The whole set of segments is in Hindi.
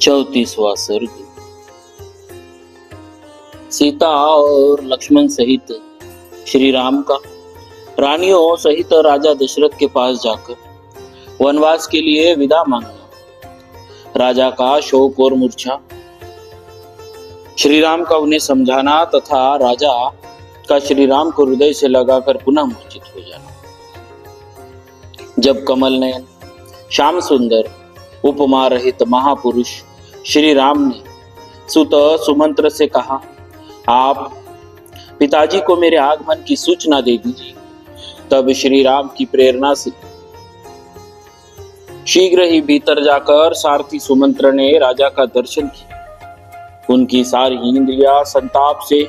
34वां सर्ग। सीता और लक्ष्मण सहित श्री राम का रानियों सहित राजा दशरथ के पास जाकर वनवास के लिए विदा मांगना, राजा का शोक और मूर्छा, श्री राम का उन्हें समझाना तथा राजा का श्री राम को हृदय से लगाकर पुनः मूर्छित हो जाना। जब कमल नयन श्याम सुंदर उपमा रहित महापुरुष श्री राम ने सुत सुमंत्र से कहा, आप पिताजी को मेरे आगमन की सूचना दे दीजिए। तब श्री राम की प्रेरणा से शीघ्र ही भीतर जाकर सारथी सुमंत्र ने राजा का दर्शन किया। उनकी सारी इंद्रियां संताप से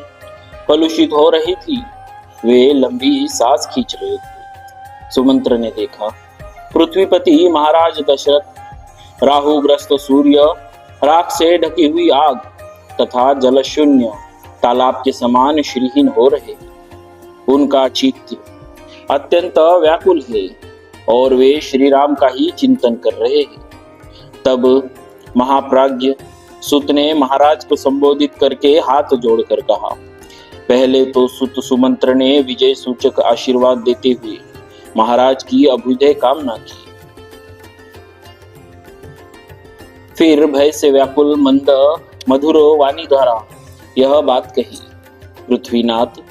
कलुषित हो रही थी, वे लंबी सांस खींच रहे थे। सुमंत्र ने देखा, पृथ्वीपति महाराज दशरथ राहुग्रस्त सूर्य, राख से ढकी हुई आग तथा जलशून्य तालाब के समान श्रीहीन हो रहे। उनका चित्त अत्यंत व्याकुल है और वे श्री राम का ही चिंतन कर रहे हैं। तब महाप्राज्ञ सुत ने महाराज को संबोधित करके हाथ जोड़कर कहा, पहले तो सुत सुमंत्र ने विजय सूचक आशीर्वाद देते हुए महाराज की अभ्युदय कामना की। फिर भय से व्याकुल मंद मधुर वाणी द्वारा यह बात कही, पृथ्वीनाथ,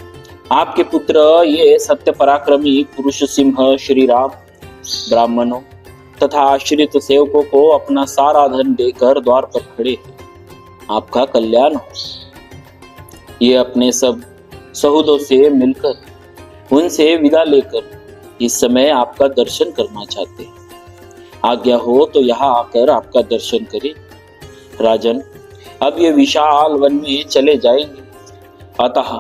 आपके पुत्र ये सत्य पराक्रमी पुरुष सिंह श्री राम ब्राह्मणों तथा आश्रित सेवकों को अपना सारा धन देकर द्वार पर खड़े हैं। आपका कल्याण हो। ये अपने सब सहोदरों से मिलकर उनसे विदा लेकर इस समय आपका दर्शन करना चाहते हैं। आज्ञा हो तो यहाँ आकर आपका दर्शन करें। राजन, अब ये विशाल वन में चले जाएंगे, अतः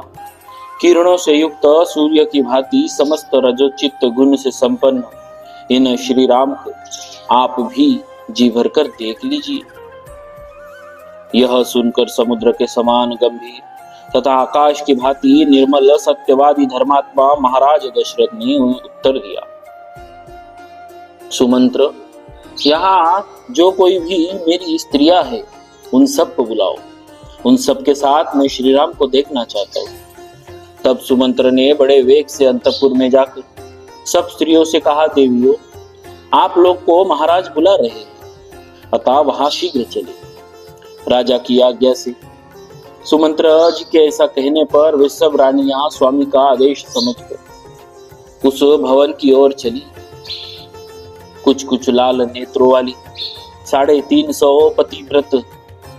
किरणों से युक्त सूर्य की भांति समस्त रजोचित गुण से संपन्न इन श्री राम को आप भी जी भरकर देख लीजिए। यह सुनकर समुद्र के समान गंभीर तथा आकाश की भांति निर्मल सत्यवादी धर्मात्मा महाराज दशरथ ने उत्तर दिया, सुमंत्र, यहाँ जो कोई भी मेरी स्त्रियां है उन सब को बुलाओ। उन सब के साथ मैं श्री राम को देखना चाहता हूँ। तब सुमंत्र ने बड़े वेग से अंतपुर में जाकर सब स्त्रियों से कहा, देवियों, आप लोग को महाराज बुला रहे हैं, अतः वहां शीघ्र चले। राजा की आज्ञा से सुमंत्र जी के ऐसा कहने पर वे सब रानियां स्वामी का आदेश समझकर उस भवन की ओर चली। कुछ कुछ लाल नेत्रों वाली 350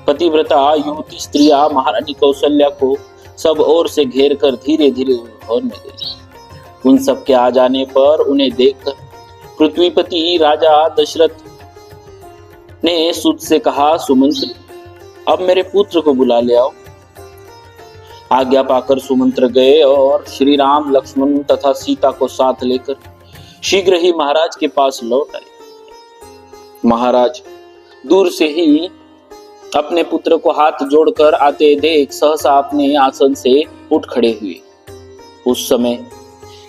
पतिव्रता युवती स्त्रियां महारानी कौशल्या को सब ओर से घेर कर धीरे धीरे भवन में गई। उन सब के आ जाने पर उन्हें देखकर पृथ्वीपति राजा दशरथ ने सुत से कहा, सुमंत्र, अब मेरे पुत्र को बुला ले आओ। आज्ञा पाकर सुमंत्र गए और श्री राम, लक्ष्मण तथा सीता को साथ लेकर शीघ्र ही महाराज के पास लौट आए। महाराज दूर से ही अपने पुत्र को हाथ जोड़कर आते देख सहसा अपने आसन से उठ खड़े हुए। उस समय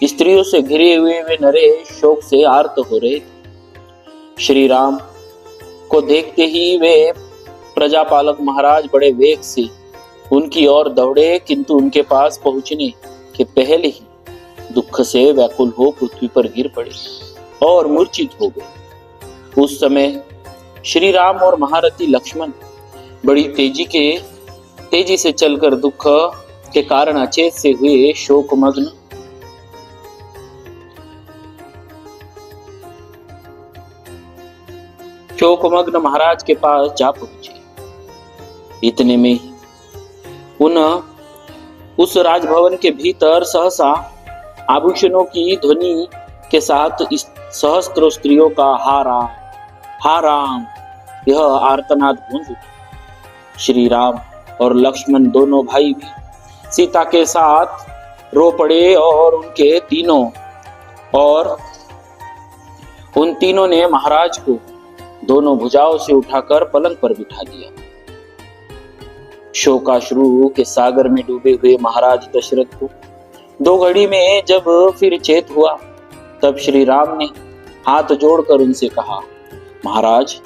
स्त्रियों से घिरे हुए वे नरेश शोक से आर्त हो रहे थे। श्री राम को देखते ही वे प्रजापालक महाराज बड़े वेग से उनकी ओर दौड़े, किंतु उनके पास पहुंचने के पहले ही दुख से व्याकुल हो पृथ्वी पर गिर पड़े और मूर्छित हो गए। उस समय श्री राम और महारथी लक्ष्मण बड़ी तेजी से चलकर दुख के कारण अचेत से हुए शोकमग्न महाराज के पास जा पहुंचे। इतने में ही उस राजभवन के भीतर सहसा आभूषणों की ध्वनि के साथ सहस्त्रों स्त्रियों का हा राम यह आर्तनाद गूंज उठा। श्री राम और लक्ष्मण दोनों भाई भी सीता के साथ रो पड़े और उन तीनों ने महाराज को दोनों भुजाओं से उठाकर पलंग पर बिठा दिया। शोकाश्रु के सागर में डूबे हुए महाराज दशरथ को 2 घड़ी में जब फिर चेत हुआ, तब श्री राम ने हाथ जोड़कर उनसे कहा, महाराज,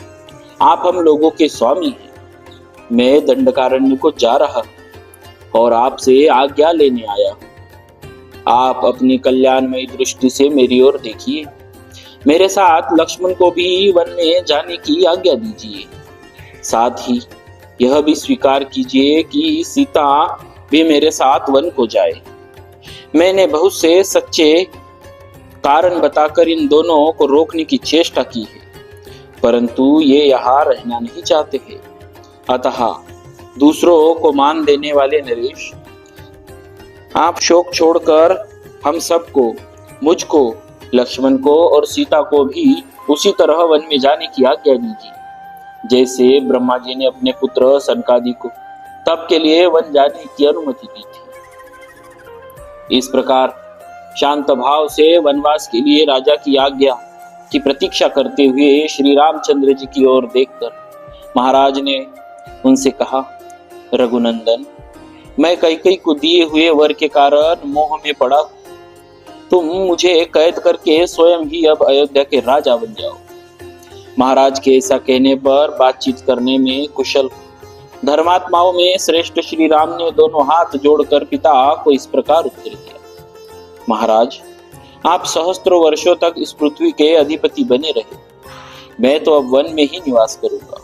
आप हम लोगों के स्वामी हैं, मैं दंडकारण्य को जा रहा और आपसे आज्ञा लेने आया हूँ। आप अपनी कल्याणमयी दृष्टि से मेरी ओर देखिए। मेरे साथ लक्ष्मण को भी वन में जाने की आज्ञा दीजिए। साथ ही यह भी स्वीकार कीजिए कि सीता भी मेरे साथ वन को जाए। मैंने बहुत से सच्चे कारण बताकर इन दोनों को रोकने की चेष्टा की है, परंतु ये यहाँ रहना नहीं चाहते हैं। अतः दूसरों को मान देने वाले नरेश, आप शोक छोड़कर हम सबको, मुझको, लक्ष्मण को और सीता को भी उसी तरह वन में जाने की आज्ञा दीजिए जैसे ब्रह्मा जी ने अपने पुत्र सनकादि को तप के लिए वन जाने की अनुमति दी थी। इस प्रकार शांत भाव से वनवास के लिए राजा की आज्ञा की प्रतीक्षा करते हुए श्री रामचंद्र जी की ओर देखकर महाराज ने उनसे कहा, रघुनंदन, मैं कैकेयी को दिए हुए वर के कारण मोह में पड़ा। तुम मुझे कैद करके स्वयं ही अब अयोध्या के राजा बन जाओ। महाराज के ऐसा कहने पर बातचीत करने में कुशल धर्मात्माओं में श्रेष्ठ श्री राम ने दोनों हाथ जोड़कर पिता को इस प्रकार उत्तर दिया, महाराज, आप सहस्त्रों वर्षों तक इस पृथ्वी के अधिपति बने रहे। मैं तो अब वन में ही निवास करूंगा।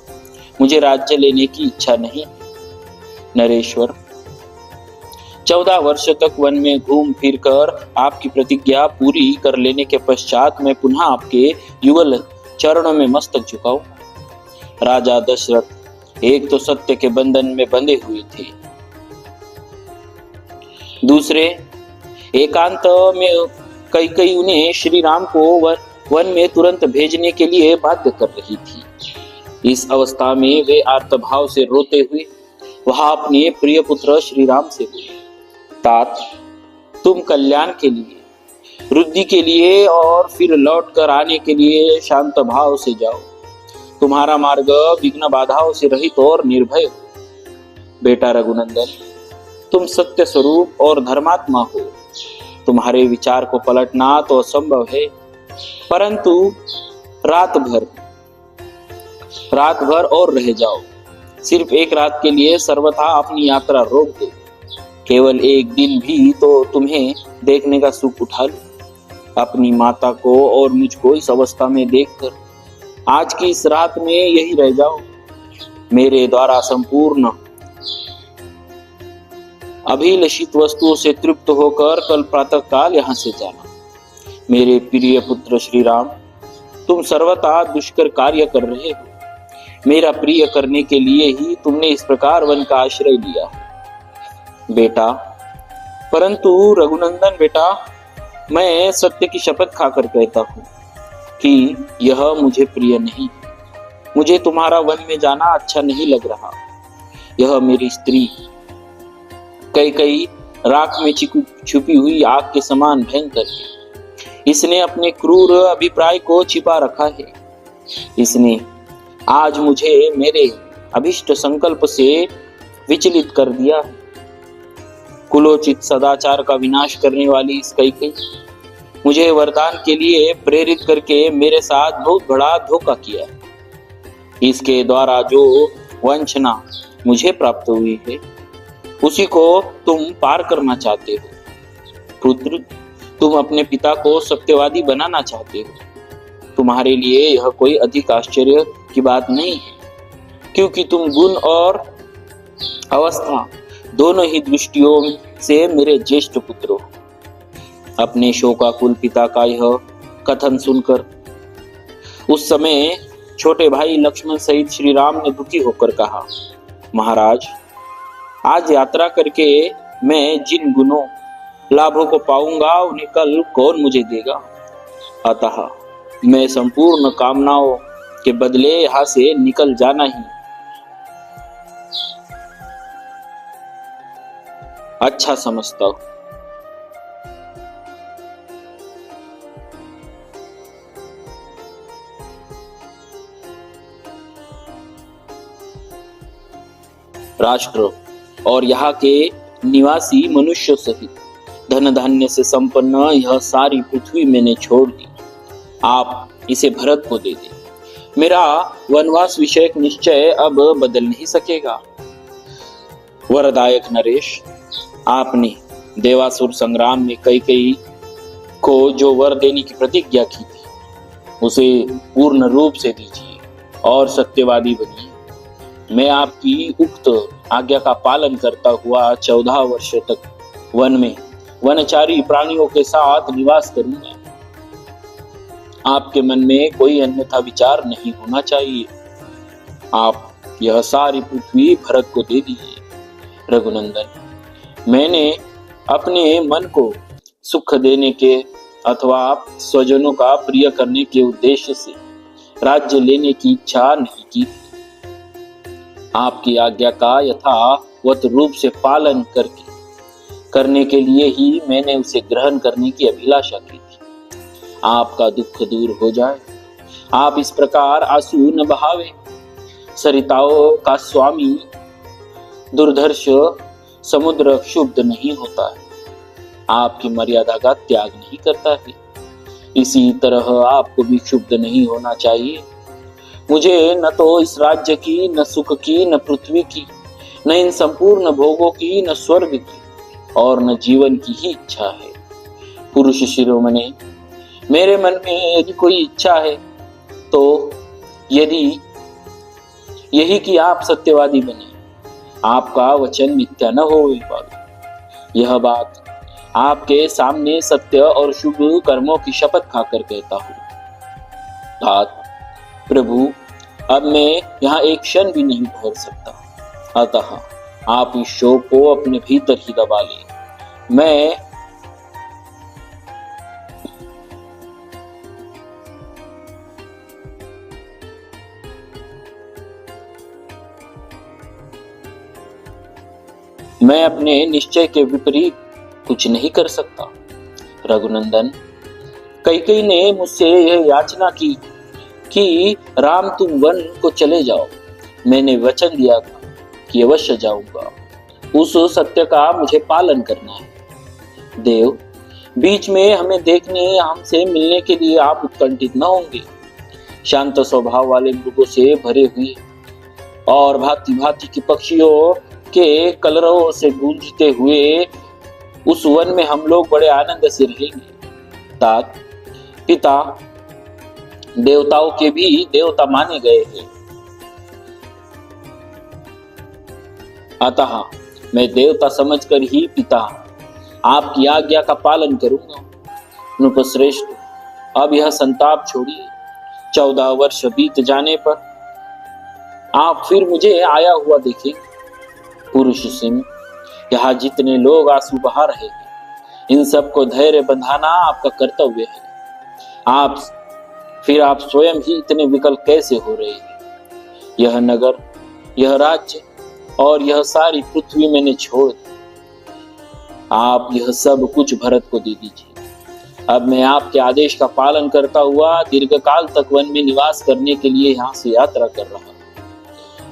मुझे राज्य लेने की इच्छा नहीं। नरेश्वर, 14 वर्ष तक वन में घूम फिर कर आपकी प्रतिज्ञा पूरी कर लेने के पश्चात मैं पुनः आपके युगल चरणों में मस्तक झुकाऊं। राजा दशरथ एक तो सत्य के बंधन में बंधे हुए थे, दूसरे एकांत में कैकेयी उन्हें श्री राम को वन में तुरंत भेजने के लिए बाध्य कर रही थी। इस अवस्था में वे आर्तभाव से रोते हुए वहां अपने प्रिय पुत्र श्री राम से बोले, तात, तुम कल्याण के लिए, वृद्धि के लिए और फिर लौट कर आने के लिए शांत भाव से जाओ। तुम्हारा मार्ग विघ्न बाधाओं से रहित और निर्भय हो। बेटा रघुनंदन, तुम सत्य स्वरूप और धर्मात्मा हो। तुम्हारे विचार को पलटना तो असंभव है, परंतु रात भर और रह जाओ। सिर्फ एक रात के लिए सर्वथा अपनी यात्रा रोक दो। केवल एक दिन भी तो तुम्हें देखने का सुख उठा लो। अपनी माता को और मुझको इस अवस्था में देखकर आज की इस रात में यही रह जाओ। मेरे द्वारा संपूर्ण अभिलषित वस्तुओं से तृप्त होकर कल प्रातः काल यहाँ से जाना। मेरे प्रिय पुत्र श्री राम, तुम सर्वथा दुष्कर कार्य कर रहे हो। मेरा प्रिय करने के लिए ही तुमने इस प्रकार वन का आश्रय लिया बेटा। परंतु रघुनंदन बेटा, मैं सत्य की शपथ खाकर कहता हूँ कि यह मुझे प्रिय नहीं। मुझे तुम्हारा वन में जाना अच्छा नहीं लग रहा। यह मेरी स्त्री कैकेयी राख में छुपी हुई आग के समान भयंकर है। इसने अपने क्रूर अभिप्राय को छिपा रखा है। इसने आज मुझे मेरे अभिष्ट संकल्प से विचलित कर दिया है। कुलोचित सदाचार का विनाश करने वाली इस कैकेयी मुझे वरदान के लिए प्रेरित करके मेरे साथ बहुत बड़ा धोखा किया। इसके द्वारा जो वंचना मुझे प्राप्त हुई है उसी को तुम पार करना चाहते हो। पुत्र, तुम अपने पिता को सत्यवादी बनाना चाहते हो। तुम्हारे लिए यह कोई अधिक आश्चर्य की बात नहीं है, क्योंकि तुम गुण और अवस्था दोनों ही दृष्टियों से मेरे ज्येष्ठ पुत्र हो। अपने शोकाकुल पिता का यह कथन सुनकर उस समय छोटे भाई लक्ष्मण सहित श्री राम ने दुखी होकर कहा, महाराज, आज यात्रा करके मैं जिन गुणों लाभों को पाऊंगा उन्हें कल कौन मुझे देगा। अतः मैं संपूर्ण कामनाओं के बदले यहाँ से निकल जाना ही अच्छा समझता हूं। राष्ट्र और यहाँ के निवासी मनुष्यों सहित धन धान्य से संपन्न यह सारी पृथ्वी मैंने छोड़ दी। आप इसे भरत को दे दें। मेरा वनवास विषयक निश्चय अब बदल नहीं सकेगा। वरदायक नरेश, आपने देवासुर संग्राम में कैकेयी को जो वर देने की प्रतिज्ञा की थी उसे पूर्ण रूप से दीजिए और सत्यवादी बनिए। मैं आपकी उक्त आज्ञा का पालन करता हुआ 14 वर्ष तक वन में वनचारी प्राणियों के साथ निवास करूंगा। आपके मन में कोई अन्यथा विचार नहीं होना चाहिए। आप यह सारी पृथ्वी भरत को दे दीजिए। रघुनंदन, मैंने अपने मन को सुख देने के अथवा स्वजनों का प्रिय करने के उद्देश्य से राज्य लेने की इच्छा नहीं की। आपकी आज्ञा का यथावत रूप से पालन करने के लिए ही मैंने उसे ग्रहण करने की अभिलाषा की थी। आपका दुख दूर हो जाए। आप इस प्रकार आंसू न बहावे। सरिताओं का स्वामी दुर्धर्ष समुद्र क्षुब्ध नहीं होता है, आपकी मर्यादा का त्याग नहीं करता है। इसी तरह आपको भी क्षुब्ध नहीं होना चाहिए। मुझे न तो इस राज्य की, न सुख की, न पृथ्वी की, न इन संपूर्ण भोगों की, न स्वर्ग की और न जीवन की ही इच्छा है। पुरुष शिरोमणि, मेरे मन में यदि कोई इच्छा है तो यदि यही कि आप सत्यवादी बने, आपका वचन मिथ्या न हो पावे। यह बात आपके सामने सत्य और शुभ कर्मों की शपथ खाकर कहता हूँ। प्रभु, अब मैं यहाँ एक क्षण भी नहीं ठहर सकता, अतः आप इस शोक को अपने भीतर ही दबा लें। मैं अपने निश्चय के विपरीत कुछ नहीं कर सकता। रघुनंदन, कैकेयी ने मुझसे यह याचना की कि राम तुम वन को चले जाओ। मैंने वचन दिया था कि अवश्य जाऊंगा। उस सत्य का मुझे पालन करना है। देव, बीच में हमें देखने, हमसे मिलने के लिए आप उत्कंठित न होंगे। शांत स्वभाव वाले मृगों से भरे हुए और भांति भांति के पक्षियों के कलरवों से गूंजते हुए उस वन में हम लोग बड़े आनंद से रहेंगे। तात पिता देवताओं के भी देवता माने गए हैं, अतः मैं देवता समझकर ही पिता आपकी आज्ञा का पालन करूंगा। नृपश्रेष्ठ, अब यह संताप छोड़िए। 14 वर्ष बीत जाने पर आप फिर मुझे आया हुआ देखेंगे। पुरुष सिंह, यहाँ जितने लोग आंसू बहा रहे हैं, इन सबको धैर्य बंधाना आपका कर्तव्य है। आप स्वयं ही इतने विकल कैसे हो रहे हैं? यह नगर, यह राज्य और यह सारी पृथ्वी मैंने छोड़ दी। आप यह सब कुछ भरत को दे दीजिए। अब मैं आपके आदेश का पालन करता हुआ दीर्घकाल तक वन में निवास करने के लिए यहाँ से यात्रा कर रहा हूँ।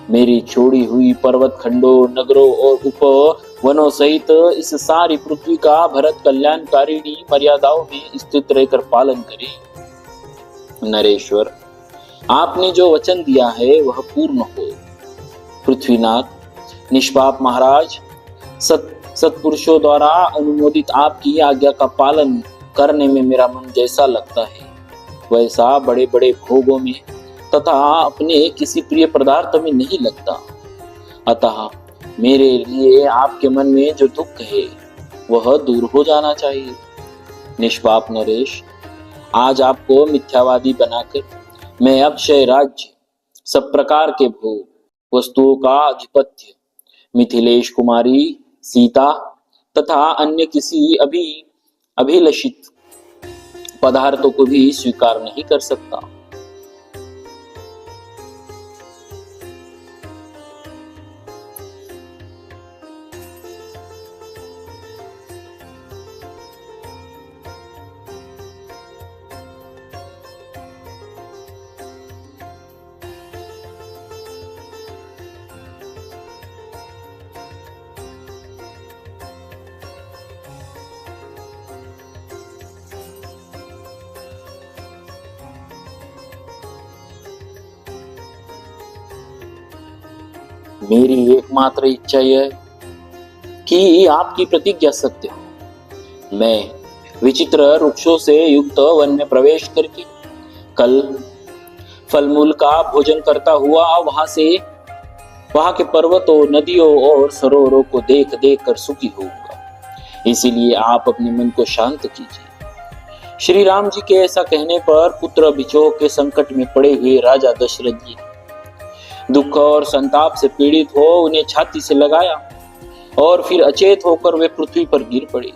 मेरी छोड़ी हुई पर्वत खंडों, नगरों और उपवनों सहित इस सारी पृथ्वी का भरत कल्याणकारिणी मर्यादाओं में स्थित रहकर पालन करे। नरेश्वर, आपने जो वचन दिया है वह पूर्ण हो। पृथ्वीनाथ, निष्पाप महाराज, सत्पुरुषों द्वारा अनुमोदित आपकी आज्ञा का पालन करने में मेरा मन जैसा लगता है वैसा बड़े बड़े भोगों में तथा अपने किसी प्रिय पदार्थ में नहीं लगता। अतः मेरे लिए आपके मन में जो दुख है वह दूर हो जाना चाहिए। निष्पाप नरेश, आज आपको मिथ्यावादी बनाकर मैं अक्षय राज्य, सब प्रकार के भोग, वस्तुओं का आधिपत्य, मिथिलेश कुमारी सीता तथा अन्य किसी अभिलषित पदार्थों को भी स्वीकार नहीं कर सकता। मेरी एकमात्र इच्छा यह है कि आपकी प्रतिज्ञा सत्य हो। मैं विचित्र वृक्षों से युक्त वन में प्रवेश करके कल फलमूल का भोजन करता हुआ वहां के पर्वतों, नदियों और सरोवरों को देख देख कर सुखी होऊंगा। इसीलिए आप अपने मन को शांत कीजिए। श्री राम जी के ऐसा कहने पर पुत्र विछोह के संकट में पड़े हुए राजा दशरथ जी दुख और संताप से पीड़ित हो उन्हें छाती से लगाया और फिर अचेत होकर वे पृथ्वी पर गिर पड़े।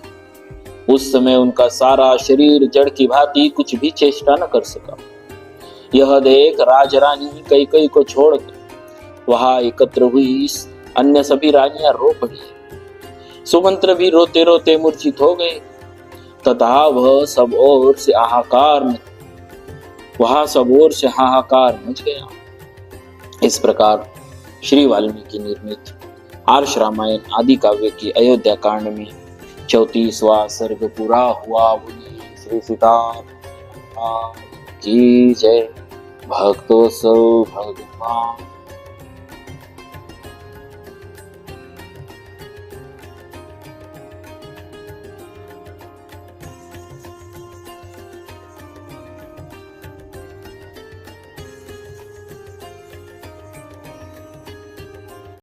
उस समय उनका सारा शरीर जड़ की भांति कुछ भी चेष्टा न कर सका। यह देख राजरानी कैकेयी को छोड़कर वहां एकत्र हुई अन्य सभी रानियां रो पड़ी। सुमंत्र भी रोते रोते मूर्छित हो गए तथा वह सब ओर से हाहाकार मच गया। इस प्रकार श्री वाल्मीकि निर्मित आर्ष रामायण आदि काव्य की अयोध्या कांड में 34वां सर्ग पूरा हुआ। बोलिए श्री सीताराम की जय। भक्तों सो भगवान